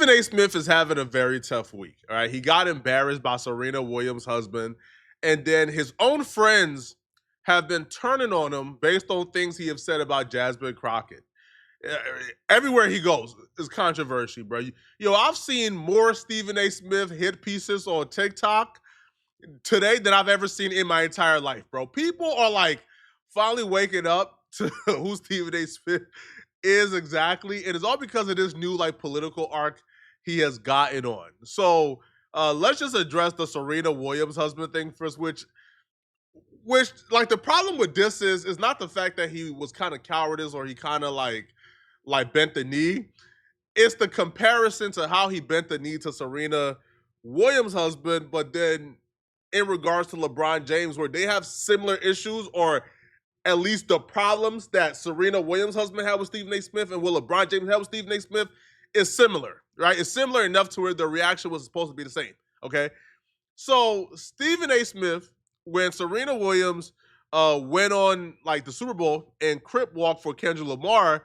Stephen A. Smith is having a very tough week. All right, he got embarrassed by Serena Williams' husband, and then his own friends have been turning on him based on things he has said about Jasmine Crockett. Everywhere he goes is controversy, bro. I've seen more Stephen A. Smith hit pieces on TikTok today than I've ever seen in my entire life, bro. People are like finally waking up to who Stephen A. Smith is exactly, and it's all because of this new like political arc he has gotten on. So let's just address the Serena Williams husband thing first, which like the problem with this is not the fact that he was kind of cowardice or he kind of like bent the knee. It's the comparison to how he bent the knee to Serena Williams' husband, but then in regards to LeBron James, where they have similar issues, or at least the problems that Serena Williams' husband had with Stephen A. Smith and what LeBron James had with Stephen A. Smith is similar, right? It's similar enough to where the reaction was supposed to be the same, okay? So Stephen A. Smith, when Serena Williams went on like the Super Bowl and Crip walked for Kendrick Lamar,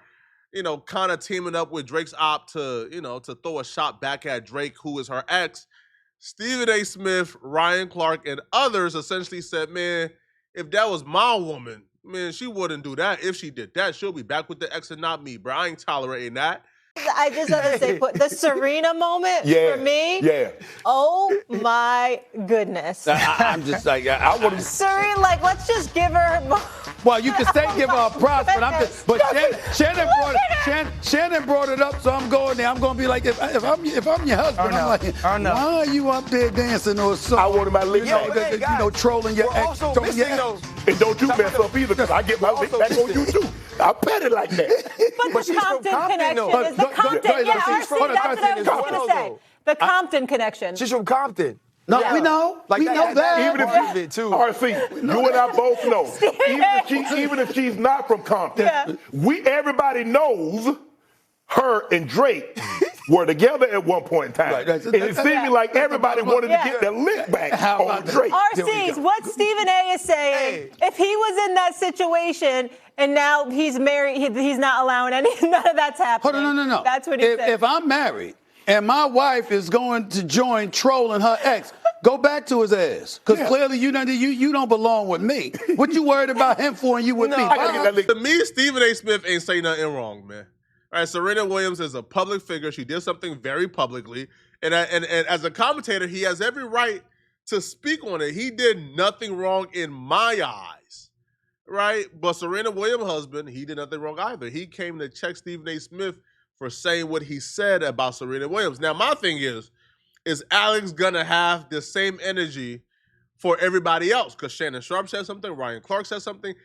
kind of teaming up with Drake's op to throw a shot back at Drake, who is her ex, Stephen A. Smith, Ryan Clark, and others essentially said, man, if that was my woman, man, she wouldn't do that. If she did that, she'll be back with the ex and not me, bro. I ain't tolerating that. I just want to say, the Serena moment for me. Yeah. Oh my goodness. I'm just like, I want to. Serena, like, let's just give her. Well, you can say give her a props, but Shannon brought it up, so I'm going there. I'm going to be like, if I'm your husband, I'm like, why are you up there dancing or something? I wanted my lick back, trolling your ex. And don't you mess up either, because I get my lick back on you too. I bet it like that. But the Compton connection is the Compton. Yeah, RC, that's what I was going to say. The Compton connection. She's from Compton. No, we know. Like we know that. Even if she's too. RC, you and I both know. Even if she's not from Compton, everybody knows her and Drake were together at one point in time. Right. And it seemed like everybody wanted to get their lick back on Drake. RC's, what Stephen A. is saying, if he was in that situation and now he's married, he's not allowing none of that's happening. Hold on, no. That's what he said. If I'm married and my wife is going to join trolling her ex, go back to his ass. Because clearly you don't belong with me. What you worried about him for and you with me? To me, Stephen A. Smith ain't say nothing wrong, man. All right, Serena Williams is a public figure. She did something very publicly. And as a commentator, he has every right to speak on it. He did nothing wrong in my eyes, right? But Serena Williams' husband, he did nothing wrong either. He came to check Stephen A. Smith for saying what he said about Serena Williams. Now, my thing is Alex going to have the same energy for everybody else? Because Shannon Sharp said something, Ryan Clark said something.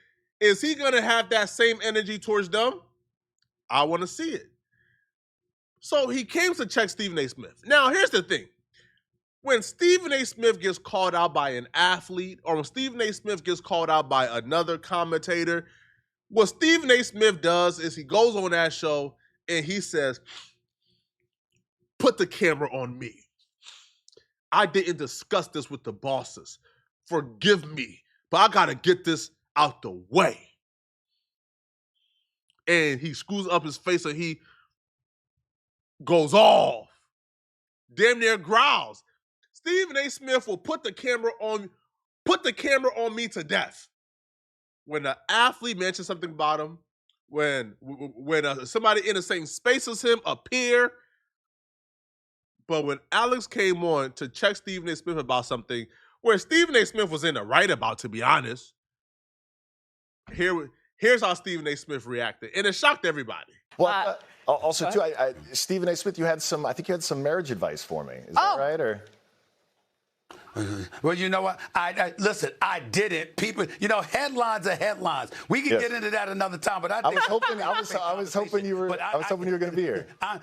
Is he going to have that same energy towards them? I want to see it. So he came to check Stephen A. Smith. Now, here's the thing. When Stephen A. Smith gets called out by an athlete, or when Stephen A. Smith gets called out by another commentator, what Stephen A. Smith does is he goes on that show and he says, put the camera on me. I didn't discuss this with the bosses. Forgive me, but I got to get this out the way. And he screws up his face and he goes off. Damn near growls. Stephen A. Smith will put the camera on me to death. When an athlete mentions something about him, when somebody in the same space as him appear. But when Alex came on to check Stephen A. Smith about something where Stephen A. Smith was in the right about, to be honest, here's how Stephen A. Smith reacted. And it shocked everybody. Well, also, too, Stephen A. Smith, I think you had some marriage advice for me. Is that right? Or? Well, you know what? Listen, I didn't. People, headlines are headlines. We can get into that another time, but I was hoping you were going to be here. I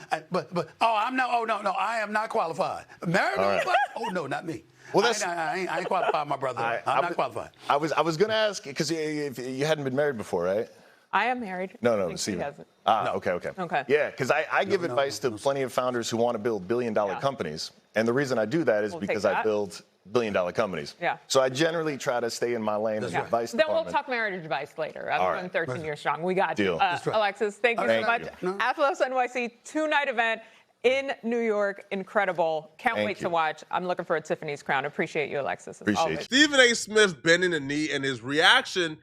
am not qualified. Married? Right. Oh, no, not me. Well, I ain't qualified, my brother. I'm not qualified. I was going to ask, because you hadn't been married before, right? I am married. No, Stephen. No. Okay. Yeah, because I give advice to plenty of founders who want to build billion-dollar companies. And the reason I do that is because I build billion-dollar companies. Yeah. So I generally try to stay in my lane as advice department. Then we'll talk marriage advice later. I'm running 13 years strong. We got Deal. you. Alexis, thank you so much. No. Athletics NYC 2-night event. in New York. Incredible. Can't wait to watch. I'm looking for a Tiffany's crown. Appreciate you, Alexis. Appreciate you. Stephen A. Smith bending the knee, and his reaction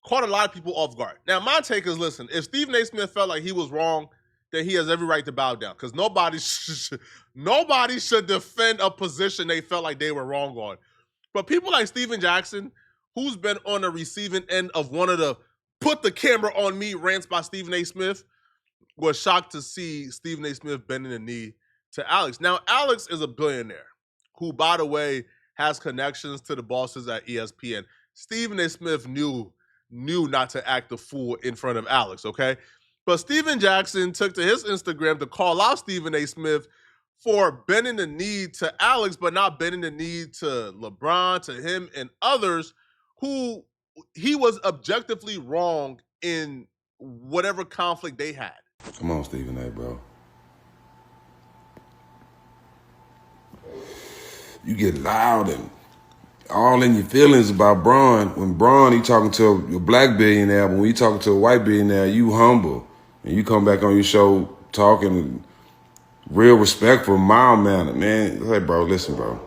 caught a lot of people off guard. Now, my take is, listen, if Stephen A. Smith felt like he was wrong, then he has every right to bow down, because nobody should defend a position they felt like they were wrong on. But people like Steven Jackson, who's been on the receiving end of one of the "put the camera on me" rants by Stephen A. Smith, was shocked to see Stephen A. Smith bending the knee to Alex. Now, Alex is a billionaire who, by the way, has connections to the bosses at ESPN. Stephen A. Smith knew not to act a fool in front of Alex, okay? But Steven Jackson took to his Instagram to call out Stephen A. Smith for bending the knee to Alex, but not bending the knee to LeBron, to him, and others who he was objectively wrong in whatever conflict they had. Come on, Stephen A., bro. You get loud and all in your feelings about Bron. When Bron, he talking to a black billionaire, but when you talking to a white billionaire, you humble. And you come back on your show talking real respectful, mild-mannered, man. It's like, bro, listen, bro.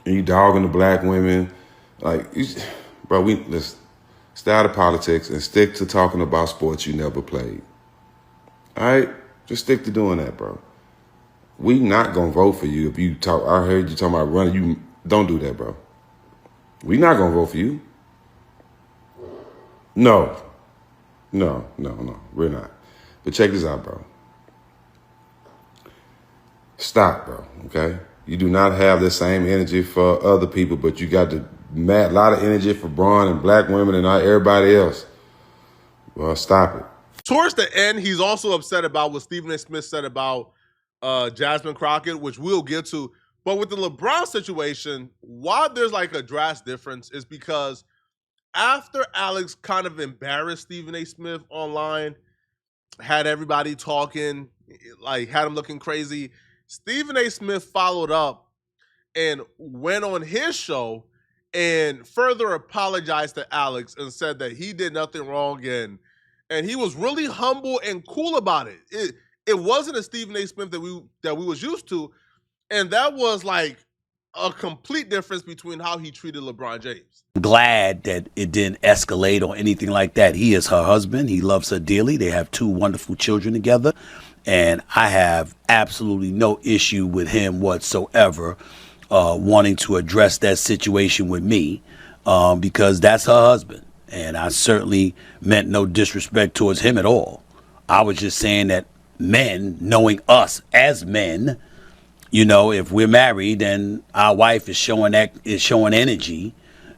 And you dogging the black women. Like, bro, let's stay out of politics and stick to talking about sports you never played. All right? Just stick to doing that, bro. We not going to vote for you if you talk. I heard you talking about running. You don't do that, bro. We not going to vote for you. No. We're not. But check this out, bro. Stop, bro, okay? You do not have the same energy for other people, but you got a lot of energy for Bron and black women and everybody else. Well, stop it. Towards the end, he's also upset about what Stephen A. Smith said about Jasmine Crockett, which we'll get to. But with the LeBron situation, why there's like a drastic difference is because after Alex kind of embarrassed Stephen A. Smith online, had everybody talking, like had him looking crazy, Stephen A. Smith followed up and went on his show and further apologized to Alex and said that he did nothing wrong, and he was really humble and cool about it. It wasn't a Stephen A. Smith that we was used to, and that was like a complete difference between how he treated LeBron James. Glad that it didn't escalate or anything like that. He is her husband. He loves her dearly. They have 2 wonderful children together. And I have absolutely no issue with him whatsoever wanting to address that situation with me because that's her husband. And I certainly meant no disrespect towards him at all. I was just saying that men, knowing us as men, you know, if we're married and our wife is showing energy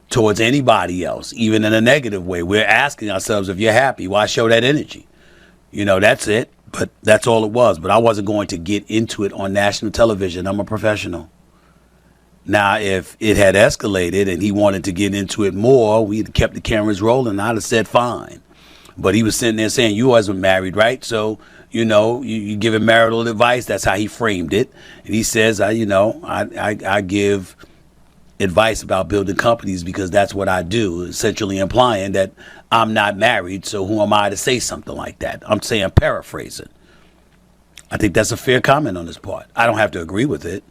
towards anybody else, even in a negative way, we're asking ourselves, if you're happy, why show that energy? You know, that's it. But that's all it was. But I wasn't going to get into it on national television. I'm a professional. Now, if it had escalated and he wanted to get into it more, we'd kept the cameras rolling. I'd have said fine. But he was sitting there saying, you wasn't married, right? So, you know, you give him marital advice. That's how he framed it. And he says, I give advice about building companies because that's what I do, essentially implying that I'm not married, so who am I to say something like that? I'm saying, paraphrasing. I think that's a fair comment on his part. I don't have to agree with it,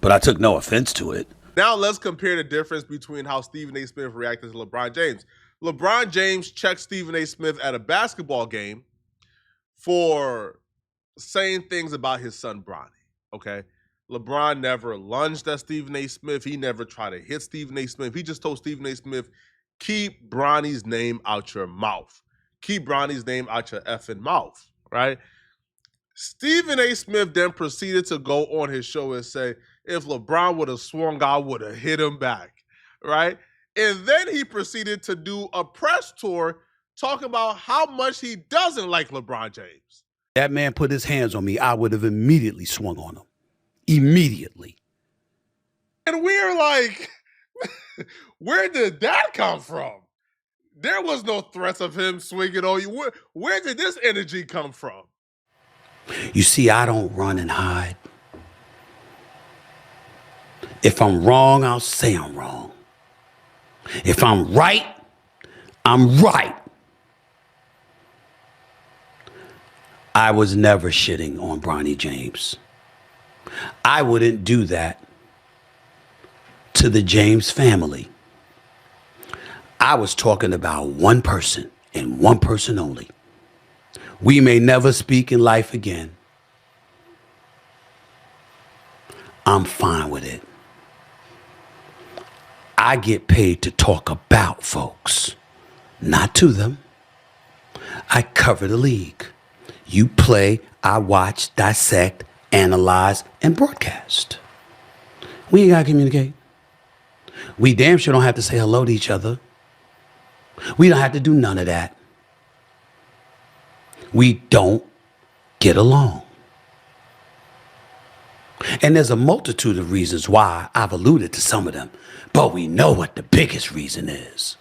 but I took no offense to it. Now let's compare the difference between how Stephen A. Smith reacted to LeBron James. LeBron James checked Stephen A. Smith at a basketball game for saying things about his son, Bronny, okay? LeBron never lunged at Stephen A. Smith. He never tried to hit Stephen A. Smith. He just told Stephen A. Smith, keep Bronny's name out your mouth. Keep Bronny's name out your effing mouth, right? Stephen A. Smith then proceeded to go on his show and say, if LeBron would have swung, I would have hit him back, right? And then he proceeded to do a press tour talking about how much he doesn't like LeBron James. That man put his hands on me, I would have immediately swung on him. Immediately. And we're like, where did that come from? There was no threats of him swinging on you. Where did this energy come from? You see, I don't run and hide. If I'm wrong, I'll say I'm wrong. If I'm right, I'm right. I was never shitting on Bronny James. I wouldn't do that to the James family. I was talking about one person and one person only. We may never speak in life again. I'm fine with it. I get paid to talk about folks, not to them. I cover the league. You play, I watch, dissect, analyze, and broadcast. We ain't gotta communicate. We damn sure don't have to say hello to each other. We don't have to do none of that. We don't get along. And there's a multitude of reasons why. I've alluded to some of them, but we know what the biggest reason is.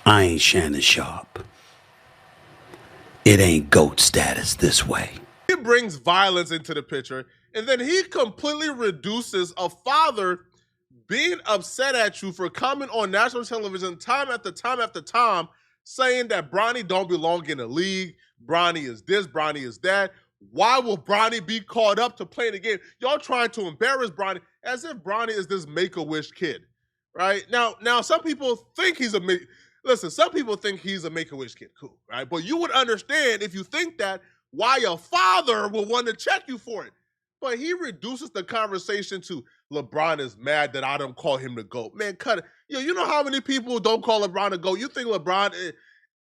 I ain't Shannon Sharp. It ain't GOAT status this way. He brings violence into the picture, and then he completely reduces a father being upset at you for coming on national television time after time after time saying that Bronny don't belong in the league, Bronny is this, Bronny is that. Why will Bronny be called up to play the game? Y'all trying to embarrass Bronny as if Bronny is this Make-A-Wish kid, right? Now some people think he's a some people think he's a Make-A-Wish kid, cool, right? But you would understand if you think that why your father will want to check you for it. But he reduces the conversation to LeBron is mad that I don't call him the GOAT. Man, cut it. You know how many people don't call LeBron the GOAT? You think LeBron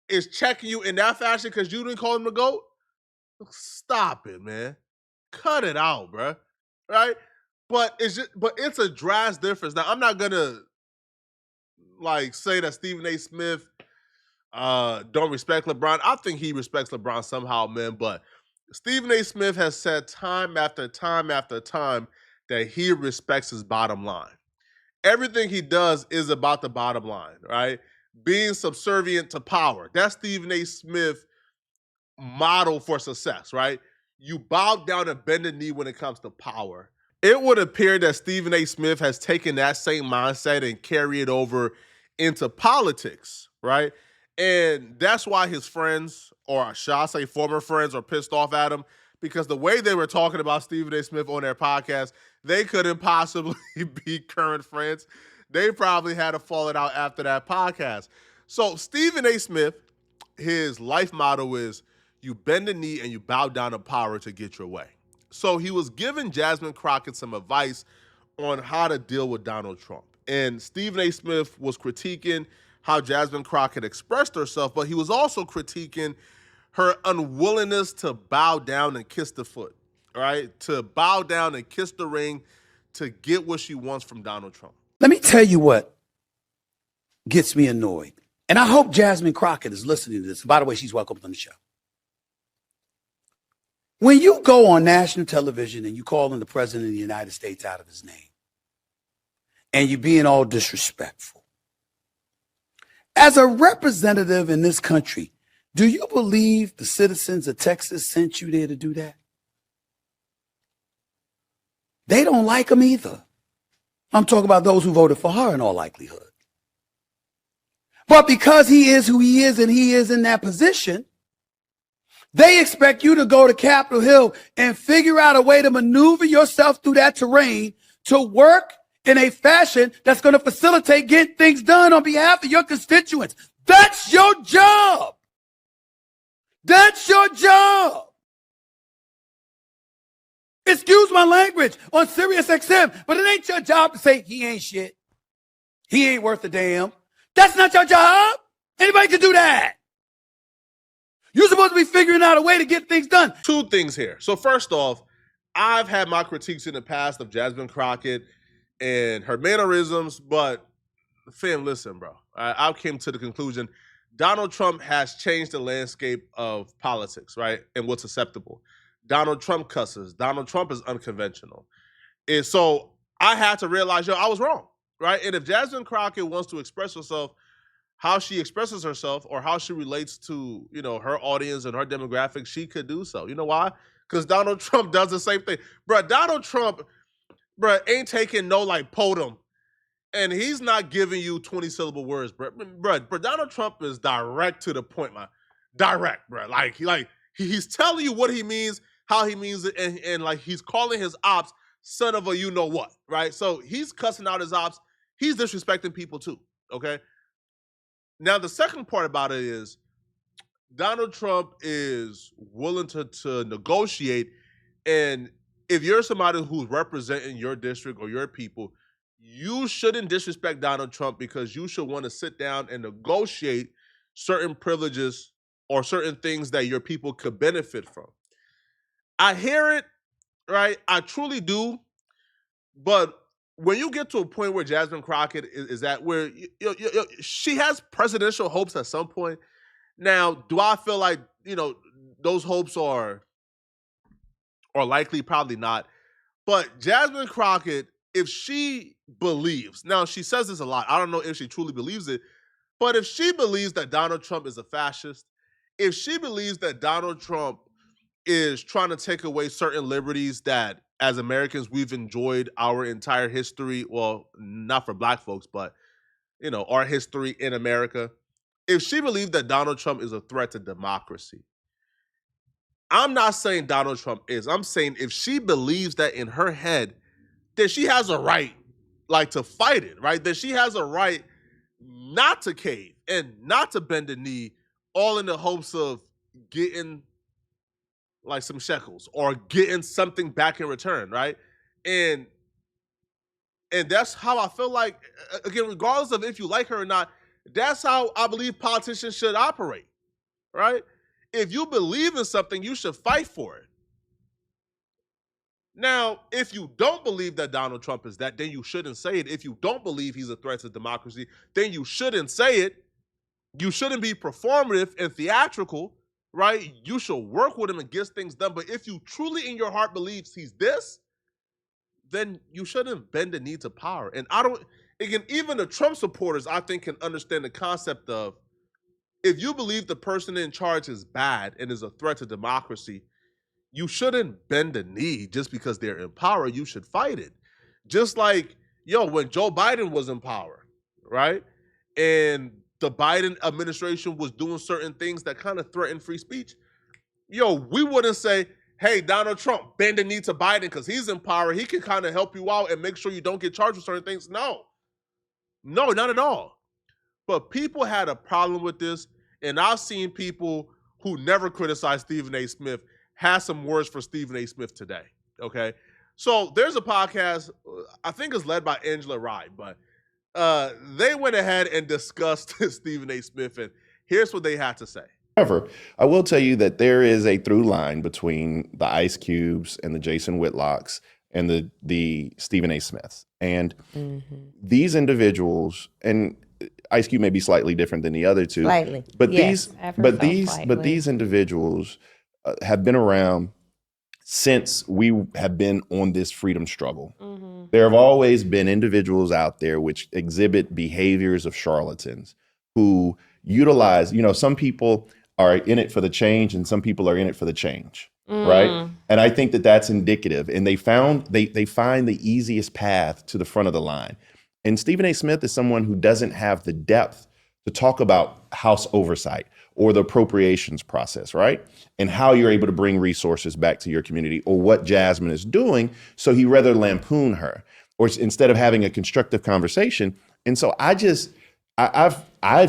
is checking you in that fashion because you didn't call him the GOAT? Stop it, man. Cut it out, bro. Right? But it's a drastic difference. Now, I'm not gonna say that Stephen A. Smith don't respect LeBron. I think he respects LeBron somehow, man. But Stephen A. Smith has said time after time after time that he respects his bottom line. Everything he does is about the bottom line, right? Being subservient to power. That's Stephen A. Smith model for success, right? You bow down and bend the knee when it comes to power. It would appear that Stephen A. Smith has taken that same mindset and carried it over into politics, right? And that's why his friends, or shall I say former friends, are pissed off at him, because the way they were talking about Stephen A. Smith on their podcast, they couldn't possibly be current friends. They probably had a falling out after that podcast. So Stephen A. Smith, his life motto is, you bend the knee and you bow down to power to get your way. So he was giving Jasmine Crockett some advice on how to deal with Donald Trump. And Stephen A. Smith was critiquing how Jasmine Crockett expressed herself, but he was also critiquing her unwillingness to bow down and kiss the foot, right? To bow down and kiss the ring to get what she wants from Donald Trump. Let me tell you what gets me annoyed. And I hope Jasmine Crockett is listening to this. By the way, she's welcome on the show. When you go on national television and you calling the president of the United States out of his name, and you're being all disrespectful, as a representative in this country, do you believe the citizens of Texas sent you there to do that? They don't like him either. I'm talking about those who voted for her in all likelihood. But because he is who he is and he is in that position, they expect you to go to Capitol Hill and figure out a way to maneuver yourself through that terrain to work in a fashion that's going to facilitate getting things done on behalf of your constituents. That's your job. That's your job. Excuse my language on Sirius XM, but it ain't your job to say he ain't shit. He ain't worth a damn. That's not your job. Anybody can do that. You're supposed to be figuring out a way to get things done. Two things here. So first off, I've had my critiques in the past of Jasmine Crockett and her mannerisms, but fam, listen, bro. I came to the conclusion Donald Trump has changed the landscape of politics, right? And what's acceptable. Donald Trump cusses. Donald Trump is unconventional. And so I had to realize, I was wrong, right? And if Jasmine Crockett wants to express herself, how she expresses herself or how she relates to, her audience and her demographic, she could do so. You know why? Because Donald Trump does the same thing. Bruh, Donald Trump, ain't taking no podum. And he's not giving you 20-syllable words, bruh. Donald Trump is direct to the point, man. Direct, bruh. He's telling you what he means how he means it, and like he's calling his ops son of a you know what, right? So he's cussing out his ops. He's disrespecting people too, okay? Now, the second part about it is Donald Trump is willing to negotiate, and if you're somebody who's representing your district or your people, you shouldn't disrespect Donald Trump because you should want to sit down and negotiate certain privileges or certain things that your people could benefit from. I hear it, right? I truly do. But when you get to a point where Jasmine Crockett is at, where she has presidential hopes at some point. Now, do I feel like, those hopes are likely? Probably not. But Jasmine Crockett, if she believes, now she says this a lot, I don't know if she truly believes it, but if she believes that Donald Trump is a fascist, if she believes that Donald Trump is trying to take away certain liberties that as Americans we've enjoyed our entire history, well, not for black folks, but our history in America, if she believes that Donald Trump is a threat to democracy, I'm not saying Donald Trump is. I'm saying if she believes that in her head, that she has a right, to fight it, right? That she has a right not to cave and not to bend the knee, all in the hopes of getting some shekels or getting something back in return, right? And that's how I feel like, again, regardless of if you like her or not, that's how I believe politicians should operate, right? If you believe in something, you should fight for it. Now, if you don't believe that Donald Trump is that, then you shouldn't say it. If you don't believe he's a threat to democracy, then you shouldn't say it. You shouldn't be performative and theatrical, right? You should work with him and get things done. But if you truly in your heart believes he's this, then you shouldn't bend the knee to power. And even the Trump supporters, I think, can understand the concept of, if you believe the person in charge is bad and is a threat to democracy, you shouldn't bend the knee just because they're in power. You should fight it. Just like, when Joe Biden was in power, right? And the Biden administration was doing certain things that kind of threatened free speech. We wouldn't say, hey, Donald Trump, bend the knee to Biden because he's in power. He can kind of help you out and make sure you don't get charged with certain things. No, not at all. But people had a problem with this, and I've seen people who never criticized Stephen A. Smith have some words for Stephen A. Smith today, okay? So there's a podcast, I think it's led by Angela Rye, but they went ahead and discussed Stephen A. Smith, and here's what they had to say. However, I will tell you that there is a through line between the Ice Cubes and the Jason Whitlocks and the Stephen A. Smiths. And these individuals, and Ice Cube may be slightly different than the other two, slightly. But yes, these individuals have been around since we have been on this freedom struggle. There have always been individuals out there which exhibit behaviors of charlatans who utilize, some people are in it for the change and some people are in it for the change, right? And I think that that's indicative. And they find the easiest path to the front of the line. And Stephen A. Smith is someone who doesn't have the depth to talk about House oversight or the appropriations process, right? And how you're able to bring resources back to your community, or what Jasmine is doing. So he rather lampoon her, or instead of having a constructive conversation. And so I've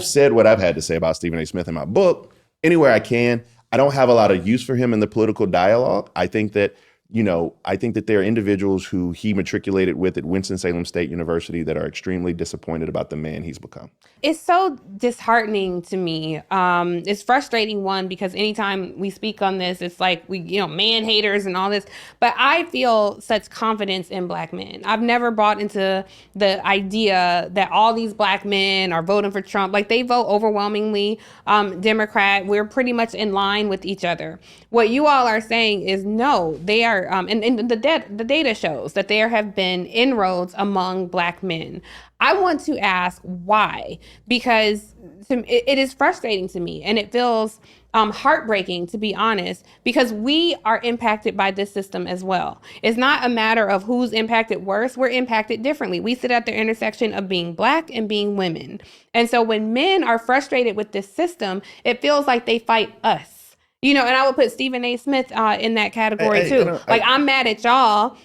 said what I've had to say about Stephen A. Smith in my book, anywhere I can. I don't have a lot of use for him in the political dialogue. I think that there are individuals who he matriculated with at Winston-Salem State University that are extremely disappointed about the man he's become. It's so disheartening to me. It's frustrating, one, because anytime we speak on this, it's like man haters and all this. But I feel such confidence in Black men. I've never bought into the idea that all these Black men are voting for Trump. Like, they vote overwhelmingly Democrat. We're pretty much in line with each other. What you all are saying is no, they are, and the data shows that there have been inroads among Black men. I want to ask why, because it is frustrating to me, and it feels heartbreaking, to be honest, because we are impacted by this system as well. It's not a matter of who's impacted worse. We're impacted differently. We sit at the intersection of being Black and being women. And so when men are frustrated with this system, it feels like they fight us. And I would put Stephen A. Smith in that category too. I'm mad at y'all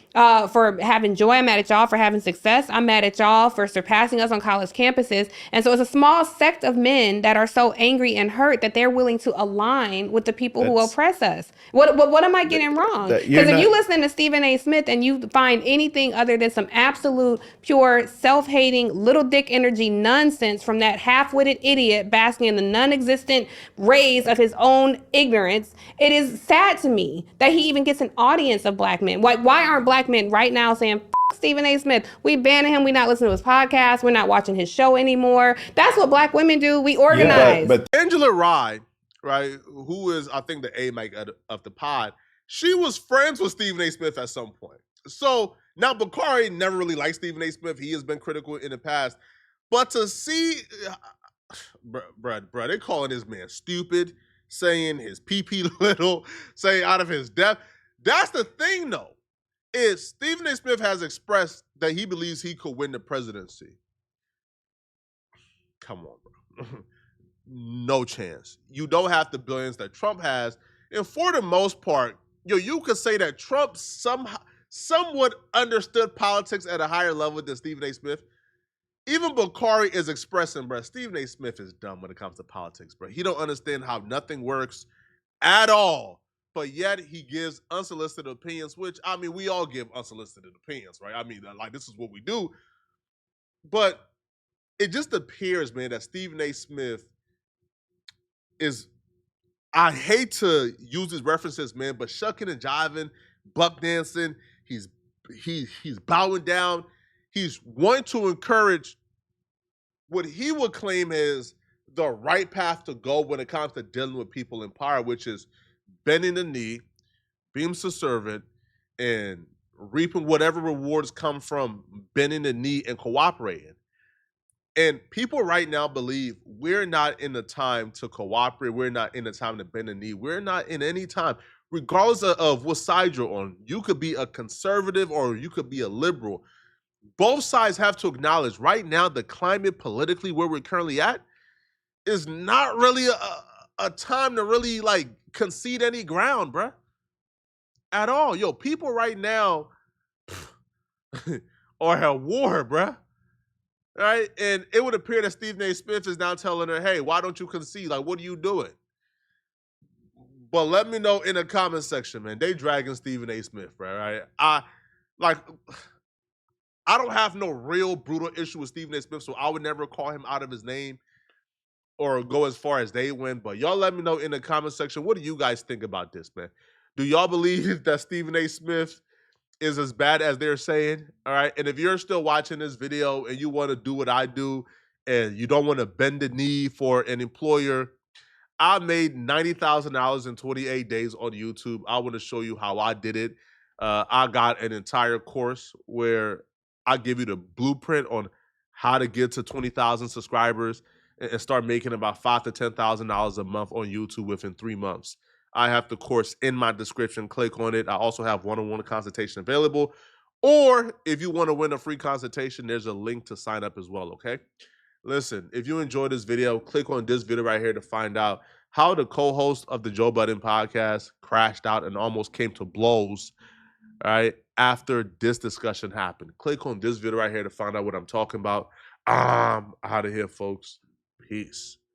for having joy. I'm mad at y'all for having success. I'm mad at y'all for surpassing us on college campuses. And so it's a small sect of men that are so angry and hurt that they're willing to align with the people who oppress us. What am I getting wrong? Because if you listen to Stephen A. Smith and you find anything other than some absolute pure self-hating little dick energy nonsense from that half-witted idiot basking in the non-existent rays of his own ignorance, it is sad to me that he even gets an audience of black men. Why aren't black men right now saying, F Stephen A. Smith, we banning him, we not listening to his podcast, we're not watching his show anymore? That's what black women do. We organize. But Angela Rye, right, who is, I think, the A-Mike of the pod, she was friends with Stephen A. Smith at some point. So now Bakari never really liked Stephen A. Smith. He has been critical in the past. But to see, bruh, they calling this man stupid, saying his pee little, saying out of his depth. That's the thing, though, is Stephen A. Smith has expressed that he believes he could win the presidency. Come on, bro. No chance. You don't have the billions that Trump has. And for the most part, you could say that Trump somewhat understood politics at a higher level than Stephen A. Smith. Even Bakari is expressing, bro, Stephen A. Smith is dumb when it comes to politics, bro. He don't understand how nothing works at all. But yet he gives unsolicited opinions, which, I mean, we all give unsolicited opinions, right? I mean, like, this is what we do. But it just appears, man, that Stephen A. Smith is, I hate to use his references, man, but shucking and jiving, buck dancing, he's bowing down. He's wanting to encourage what he would claim is the right path to go when it comes to dealing with people in power, which is bending the knee, being subservient, and reaping whatever rewards come from bending the knee and cooperating. And people right now believe we're not in the time to cooperate. We're not in the time to bend the knee. We're not in any time, regardless of what side you're on. You could be a conservative or you could be a liberal. Both sides have to acknowledge right now the climate politically where we're currently at is not really a time to really like concede any ground, bruh. At all. Yo, people right now are at war, bruh. Right? And it would appear that Stephen A. Smith is now telling her, hey, why don't you concede? Like, what are you doing? But let me know in the comment section, man. They dragging Stephen A. Smith, right? I don't have no real brutal issue with Stephen A. Smith, so I would never call him out of his name or go as far as they went. But y'all let me know in the comment section, what do you guys think about this, man? Do y'all believe that Stephen A. Smith is as bad as they're saying? All right. And if you're still watching this video and you want to do what I do and you don't want to bend the knee for an employer, I made $90,000 in 28 days on YouTube. I want to show you how I did it. I got an entire course where I give you the blueprint on how to get to 20,000 subscribers and start making about $5,000 to $10,000 a month on YouTube within 3 months. I have the course in my description. Click on it. I also have one-on-one consultation available. Or if you want to win a free consultation, there's a link to sign up as well, okay? Listen, if you enjoyed this video, click on this video right here to find out how the co-host of the Joe Budden podcast crashed out and almost came to blows, all right, after this discussion happened. Click on this video right here to find out what I'm talking about. I'm out of here, folks. Peace.